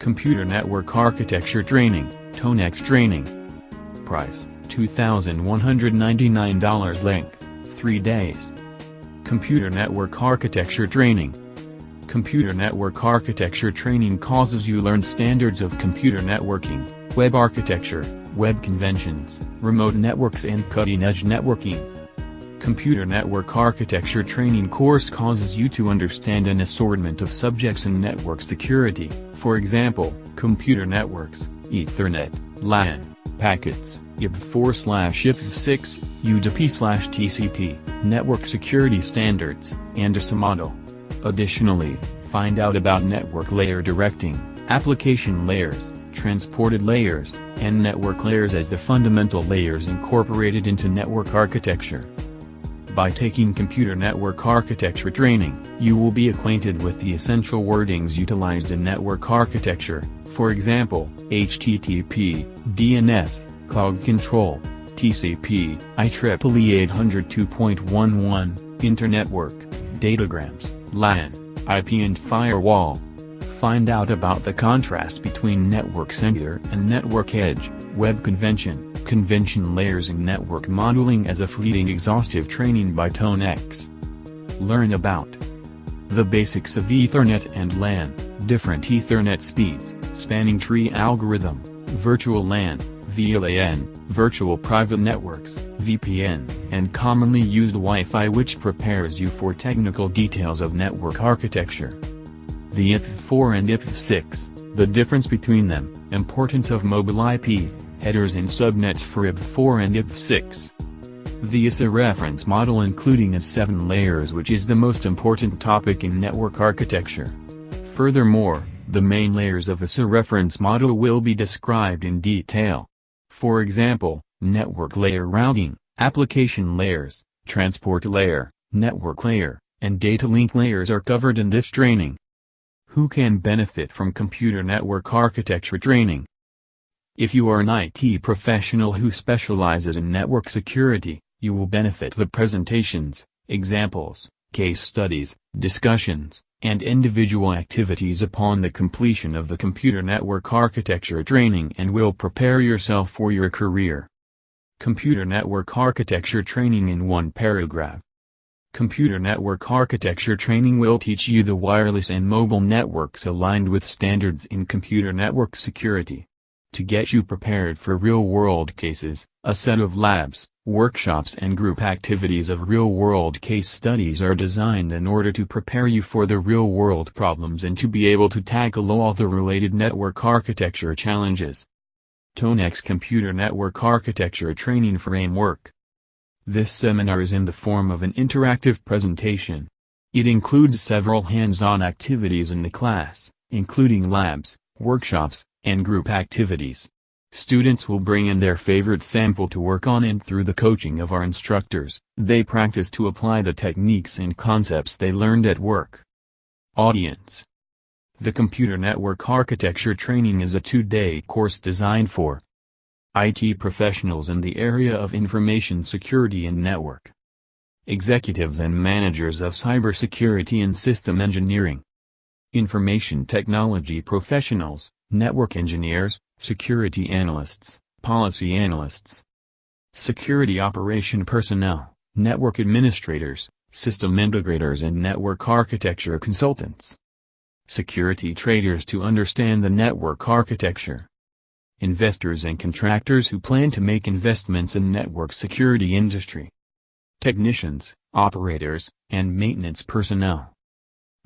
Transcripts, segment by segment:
Computer Network Architecture Training, Tonex Training. Price, $2,199. Length, 3 days. Computer Network Architecture Training. Computer Network Architecture Training causes you learn standards of computer networking, web architecture, web conventions, remote networks and cutting-edge networking. Computer Network Architecture Training course causes you to understand an assortment of subjects in network security, for example, computer networks, Ethernet, LAN, packets, IPv4/IPv6, UDP/TCP, network security standards, and ISA model. Additionally, find out about network layer directing, application layers, transported layers, and network layers as the fundamental layers incorporated into network architecture. By taking computer network architecture training, you will be acquainted with the essential wordings utilized in network architecture, for example, HTTP, DNS, cloud control, TCP, IEEE 802.11, internetwork, datagrams, LAN, IP and firewall. Find out about the contrast between network center and network edge, web convention layers and network modeling as a fleeting exhaustive training by Tonex. Learn about the basics of Ethernet and LAN, different Ethernet speeds, spanning tree algorithm, virtual LAN, VLAN, virtual private networks, VPN, and commonly used Wi-Fi, which prepares you for technical details of network architecture. The IPv4 and IPv6, the difference between them, importance of mobile IP, headers and subnets for IPv4 and IPv6. The ISA reference model including its 7 layers, which is the most important topic in network architecture. Furthermore, the main layers of ISA reference model will be described in detail. For example, network layer routing, application layers, transport layer, network layer, and data link layers are covered in this training. Who can benefit from computer network architecture training? If you are an IT professional who specializes in network security, you will benefit the presentations, examples, case studies, discussions, and individual activities upon the completion of the computer network architecture training and will prepare yourself for your career. Computer network architecture training in one paragraph. Computer network architecture training will teach you the wireless and mobile networks aligned with standards in computer network security. To get you prepared for real-world cases, a set of labs, workshops and group activities of real-world case studies are designed in order to prepare you for the real-world problems and to be able to tackle all the related network architecture challenges. Tonex Computer Network Architecture Training Framework. This seminar is in the form of an interactive presentation. It includes several hands-on activities in the class, including labs, workshops, and group activities. Students will bring in their favorite sample to work on, and through the coaching of our instructors, they practice to apply the techniques and concepts they learned at work. Audience. The Computer Network Architecture Training is a 2-day course designed for IT professionals in the area of information security and network, executives and managers of cybersecurity and system engineering, information technology professionals, network engineers, security analysts, policy analysts, security operation personnel, network administrators, system integrators and network architecture consultants, security traders to understand the network architecture, investors and contractors who plan to make investments in network security industry, technicians, operators, and maintenance personnel,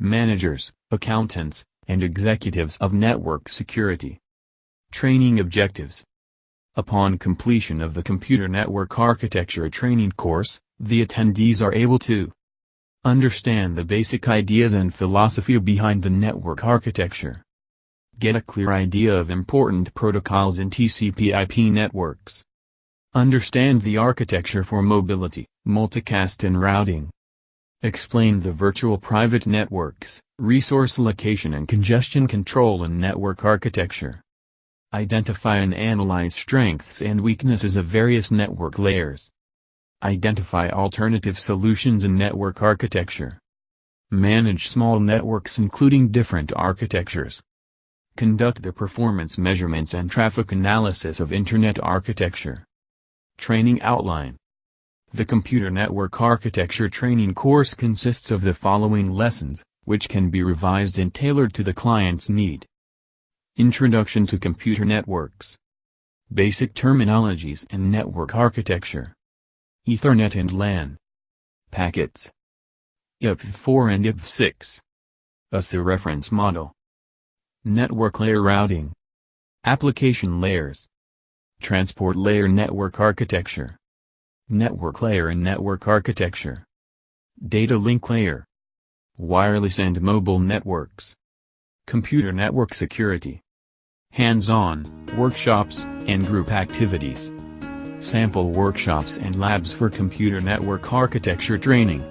managers, accountants, and executives of network security. Training objectives. Upon completion of the Computer Network Architecture Training course, the attendees are able to understand the basic ideas and philosophy behind the network architecture, get a clear idea of important protocols in TCP/IP networks, understand the architecture for mobility, multicast and routing, explain the virtual private networks, resource allocation and congestion control in network architecture, identify and analyze strengths and weaknesses of various network layers, identify alternative solutions in network architecture, manage small networks including different architectures, Conduct the performance measurements and traffic analysis of Internet architecture. Training outline. The Computer Network Architecture training course consists of the following lessons, which can be revised and tailored to the client's need. Introduction to Computer Networks. Basic terminologies and network architecture. Ethernet and LAN. Packets. IPv4 and IPv6. ASA reference model. Network layer routing. Application layers. Transport layer network architecture. Network layer and network architecture. Data link layer. Wireless and mobile networks. Computer network security. Hands-on, workshops, and group activities. Sample workshops and labs for computer network architecture training.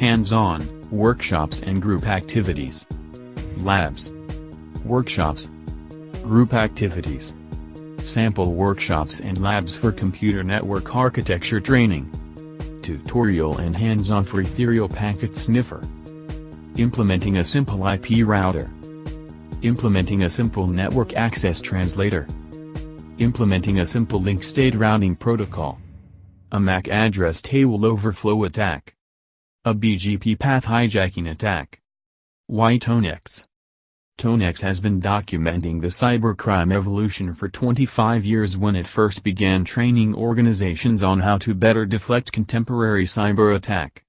Hands-on, workshops and group activities. Labs. Workshops. Group activities. Sample workshops and labs for computer network architecture training. Tutorial and hands-on for ethereal packet sniffer. Implementing a simple IP router. Implementing a simple network access translator. Implementing a simple link state routing protocol. A MAC address table overflow attack. A BGP path hijacking attack. Why Tonex? Tonex has been documenting the cybercrime evolution for 25 years when it first began training organizations on how to better deflect contemporary cyber attack.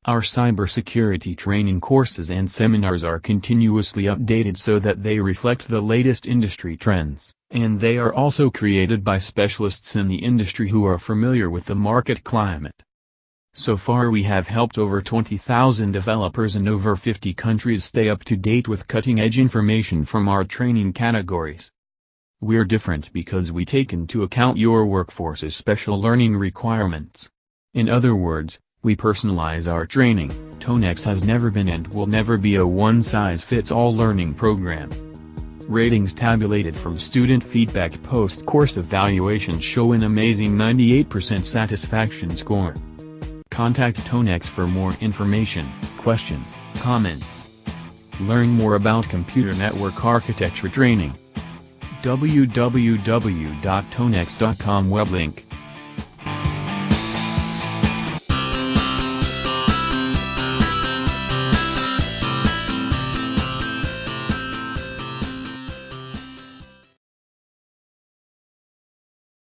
Our cybersecurity training courses and seminars are continuously updated so that they reflect the latest industry trends, and they are also created by specialists in the industry who are familiar with the market climate. So far we have helped over 20,000 developers in over 50 countries stay up to date with cutting-edge information from our training categories. We're different because we take into account your workforce's special learning requirements. In other words, we personalize our training. Tonex has never been and will never be a one-size-fits-all learning program. Ratings tabulated from student feedback post-course evaluations show an amazing 98% satisfaction score. Contact Tonex for more information, questions, comments. Learn more about computer network architecture training. www.tonex.com web link